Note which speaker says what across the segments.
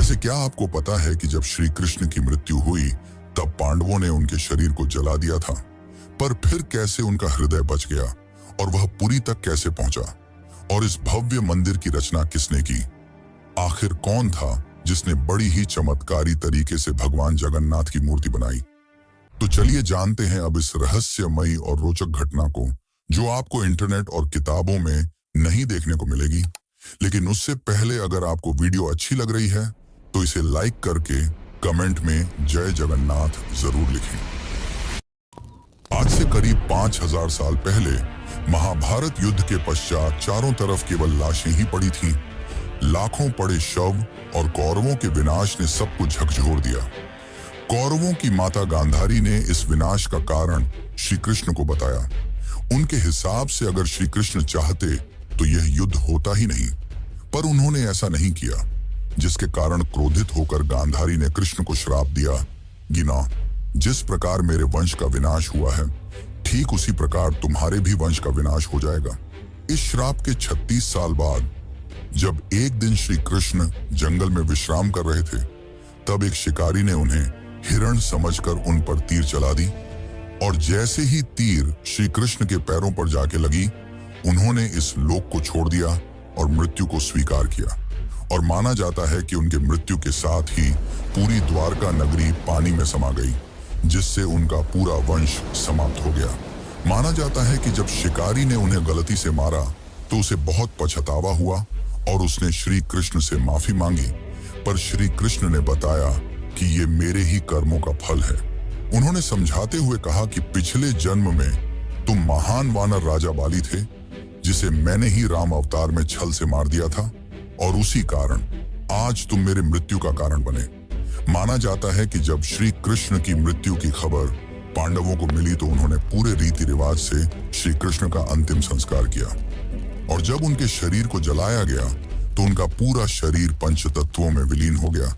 Speaker 1: वैसे क्या आपको पता है कि जब श्री कृष्ण की मृत्यु हुई तब पांडवों ने उनके शरीर को जला दिया था, पर फिर कैसे उनका हृदय बच गया और वह पुरी तक कैसे पहुंचा? और इस भव्य मंदिर की रचना किसने की? आखिर कौन था जिसने बड़ी ही चमत्कारी तरीके से भगवान जगन्नाथ की मूर्ति बनाई? तो चलिए जानते हैं अब इस रहस्यमयी और रोचक घटना को, जो आपको इंटरनेट और किताबों में नहीं देखने को मिलेगी। लेकिन उससे पहले अगर आपको वीडियो अच्छी लग रही है तो इसे लाइक करके कमेंट में जय जगन्नाथ जरूर लिखें। आज से करीब 5000 साल पहले महाभारत युद्ध के पश्चात चारों तरफ केवल लाशें ही पड़ी थीं। लाखों पड़े शव और कौरवों के विनाश ने सबको झकझोर दिया। कौरवों की माता गांधारी ने इस विनाश का कारण श्री कृष्ण को बताया। उनके हिसाब से अगर श्री कृष्ण चाहते तो यह युद्ध होता ही नहीं, पर उन्होंने ऐसा नहीं किया, जिसके कारण क्रोधित होकर गांधारी ने कृष्ण को श्राप दिया, गिना, जिस प्रकार मेरे वंश का विनाश हुआ है ठीक उसी प्रकार तुम्हारे भी वंश का विनाश हो जाएगा। इस श्राप के 36 साल बाद जब एक दिन श्री कृष्ण जंगल में विश्राम कर रहे थे, तब एक शिकारी ने उन्हें हिरण समझकर उन पर तीर चला दी, और जैसे ही तीर श्री कृष्ण के पैरों पर जाके लगी, उन्होंने इस लोक को छोड़ दिया और मृत्यु को स्वीकार किया। और माना जाता है कि उनके मृत्यु के साथ ही पूरी द्वारका नगरी पानी में समा गई, जिससे उनका पूरा वंश समाप्त हो गया। माना जाता है कि जब शिकारी ने उन्हें गलती से मारा तो उसे बहुत पछतावा हुआ और उसने श्री कृष्ण से माफी मांगी, पर श्री कृष्ण ने बताया कि ये मेरे ही कर्मों का फल है। उन्होंने समझाते हुए कहा कि पिछले जन्म में तुम महान वानर राजा बाली थे, जिसे मैंने ही राम अवतार में छल से मार दिया था, और उसी कारण आज तुम मेरे मृत्यु का कारण बने। माना जाता है कि जब श्री कृष्ण की मृत्यु की खबर पांडवों को मिली तो उन्होंने पूरे रीति रिवाज से श्री कृष्ण का अंतिम संस्कार किया, और जब उनके शरीर को जलाया गया तो उनका पूरा शरीर पंच तत्वों में विलीन हो गया,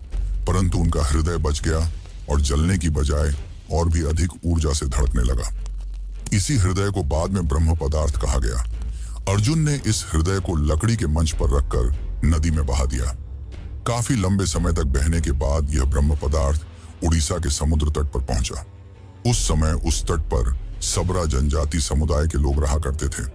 Speaker 1: परंतु उनका हृदय बच गया और जलने की बजाय और भी अधिक ऊर्जा से धड़कने लगा। इसी हृदय को बाद में ब्रह्म पदार्थ कहा गया। अर्जुन ने इस हृदय को लकड़ी के मंच पर रखकर नदी में बहा दिया। काफी लंबे समय तक बहने के बाद यह ब्रह्म पदार्थ उड़ीसा के समुद्र तट पर पहुंचा। उस समय उस तट पर सबरा जनजाति समुदाय के लोग रहा करते थे।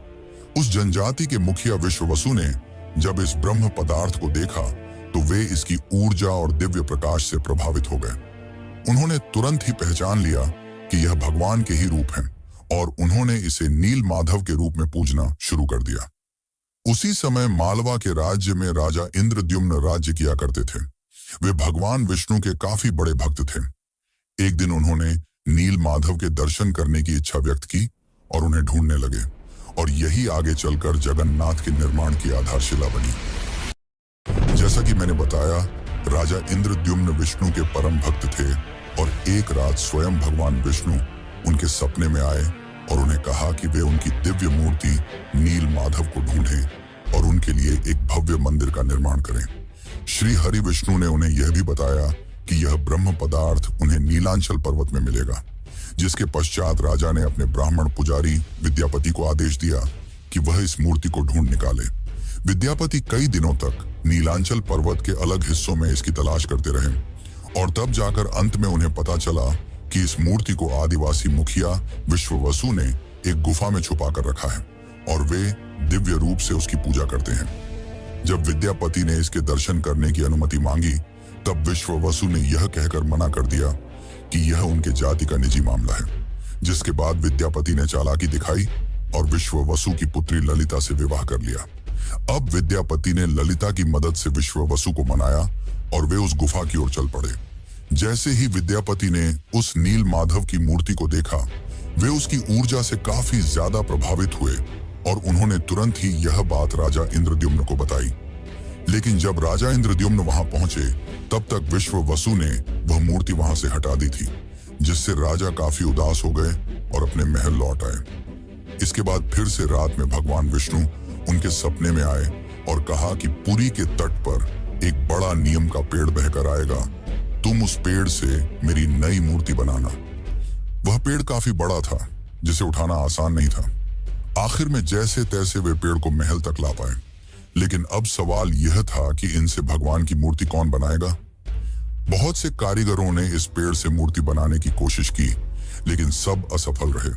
Speaker 1: उस जनजाति के मुखिया विश्ववसु ने जब इस ब्रह्म पदार्थ को देखा तो वे इसकी ऊर्जा और दिव्य प्रकाश से प्रभावित हो गए। उन्होंने तुरंत ही पहचान लिया कि यह भगवान के ही रूप हैं, और उन्होंने इसे नील माधव के रूप में पूजना शुरू कर दिया। उसी समय मालवा के राज्य में राजा इंद्रद्युम्न राज्य किया करते थे। वे भगवान विष्णु के काफी बड़े भक्त थे। एक दिन उन्होंने नील माधव के दर्शन करने की इच्छा व्यक्त की और उन्हें ढूंढने लगे, और यही आगे चलकर जगन्नाथ के निर्माण की आधारशिला बनी। जैसा कि मैंने बताया, राजा इंद्रद्युम्न विष्णु के परम भक्त थे, और एक रात स्वयं भगवान विष्णु उनके सपने में आए और उन्हें कहा कि वे उनकी दिव्य मूर्ति नील माधव को ढूंढें और उनके लिए एक भव्य मंदिर का निर्माण करें। श्री हरि विष्णु ने उन्हें यह भी बताया कि यह ब्रह्म पदार्थ उन्हें नीलांचल पर्वत में मिलेगा, जिसके पश्चात राजा ने अपने ब्राह्मण पुजारी विद्यापति को आदेश दिया कि वह इस मूर्ति को ढूंढ निकाले। विद्यापति कई दिनों तक नीलांचल पर्वत के अलग हिस्सों में इसकी तलाश करते रहे, और तब जाकर अंत में उन्हें पता चला कि इस मूर्ति को आदिवासी मुखिया विश्ववसु ने एक गुफा में छुपा कर रखा है, और वे दिव्य रूप से उसकी पूजा करते हैं। जब विद्यापति ने इसके दर्शन करने की अनुमति मांगी, तब विश्ववसु ने यह कहकर मना कर दिया कि यह उनके जाति का निजी मामला है। जिसके बाद विद्यापति ने चालाकी दिखाई और विश्ववसु की पुत्री ललिता से विवाह कर लिया। अब विद्यापति ने ललिता की मदद से विश्ववसु को मनाया और वे उस गुफा की ओर चल पड़े। जैसे ही विद्यापति ने उस नील माधव की मूर्ति को देखा, वे उसकी ऊर्जा से काफी ज्यादा प्रभावित हुए और उन्होंने तुरंत ही यह बात राजा इंद्रद्युम्न को बताई। लेकिन जब राजा इंद्रद्युम्न वहां पहुंचे, तब तक विश्ववसु ने वह मूर्ति वहां से हटा दी थी, जिससे राजा काफी उदास हो गए और अपने महल लौट आए। इसके बाद फिर से रात में भगवान विष्णु उनके सपने में आए और कहा कि पुरी के तट पर एक बड़ा नीम का पेड़ बहकर आएगा, तुम उस पेड़ से मेरी नई मूर्ति बनाना। वह पेड़ काफी बड़ा था, जिसे उठाना आसान नहीं था। आखिर में जैसे तैसे वे पेड़ को महल तक ला पाए, लेकिन अब सवाल यह था कि इनसे भगवान की मूर्ति कौन बनाएगा। बहुत से कारीगरों ने इस पेड़ से मूर्ति बनाने की कोशिश की, लेकिन सब असफल रहे।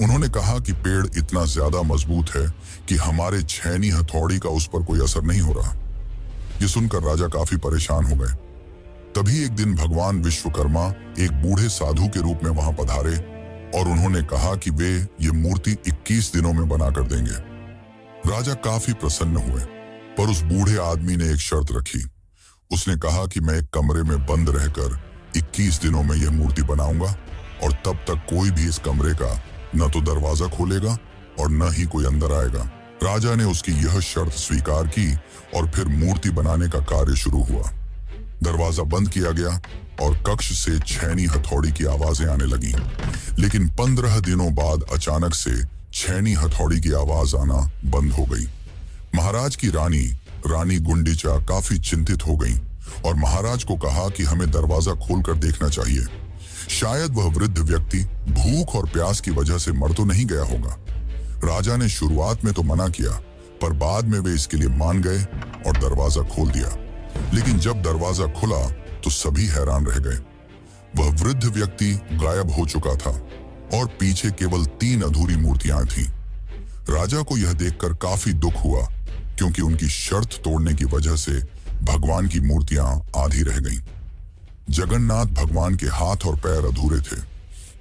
Speaker 1: उन्होंने कहा कि पेड़ इतना ज्यादा मजबूत है कि हमारे छेनी हथौड़ी का उस पर कोई असर नहीं हो रहा। ये सुनकर राजा काफी परेशान हो गए। तभी एक दिन भगवान विश्वकर्मा एक बूढ़े साधु के रूप में वहां पधारे और उन्होंने कहा कि वे ये मूर्ति 21 दिनों में बनाकर देंगे। राजा काफी प्रसन्न हुए, पर उस बूढ़े आदमी ने एक शर्त रखी। उसने कहा कि मैं एक कमरे में बंद रहकर 21 दिनों में यह मूर्ति बनाऊंगा और तब तक कोई भी इस कमरे का न तो दरवाजा खोलेगा और न ही कोई अंदर आएगा। राजा ने उसकी यह शर्त स्वीकार की और फिर मूर्ति बनाने का कार्य शुरू हुआ। दरवाजा बंद किया गया और कक्ष से छेनी हथौड़ी की आवाजें आने लगी, लेकिन 15 दिनों बाद अचानक से छेनी हथौड़ी की आवाज आना बंद हो गई। महाराज की रानी गुंडीचा काफी चिंतित हो गई और महाराज को कहा कि हमें दरवाजा खोलकर देखना चाहिए। शायद वह वृद्ध व्यक्ति भूख और प्यास की वजह से मर तो नहीं गया होगा। राजा ने शुरुआत में तो मना किया, पर बाद में वे इसके लिए मान गए और दरवाजा खोल दिया। लेकिन जब दरवाजा खुला तो सभी हैरान रह गए। वह वृद्ध व्यक्ति गायब हो चुका था और पीछे केवल 3 अधूरी मूर्तियां थीं। राजा को यह देखकर काफी दुख हुआ, क्योंकि उनकी शर्त तोड़ने की वजह से भगवान की मूर्तियां आधी रह गईं। जगन्नाथ भगवान के हाथ और पैर अधूरे थे।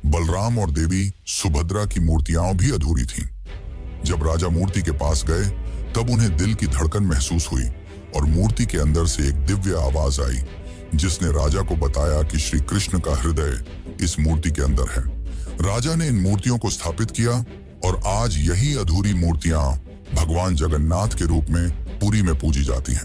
Speaker 1: बलराम और देवी सुभद्रा की मूर्तियां भी अधूरी थीं। जब राजा मूर्ति के पास गए तब उन्हें दिल की धड़कन महसूस हुई और मूर्ति के अंदर से एक दिव्य आवाज आई, जिसने राजा को बताया कि श्री कृष्ण का हृदय इस मूर्ति के अंदर है। राजा ने इन मूर्तियों को स्थापित किया और आज यही अधूरी मूर्तियां भगवान जगन्नाथ के रूप में पुरी में पूजी जाती हैं।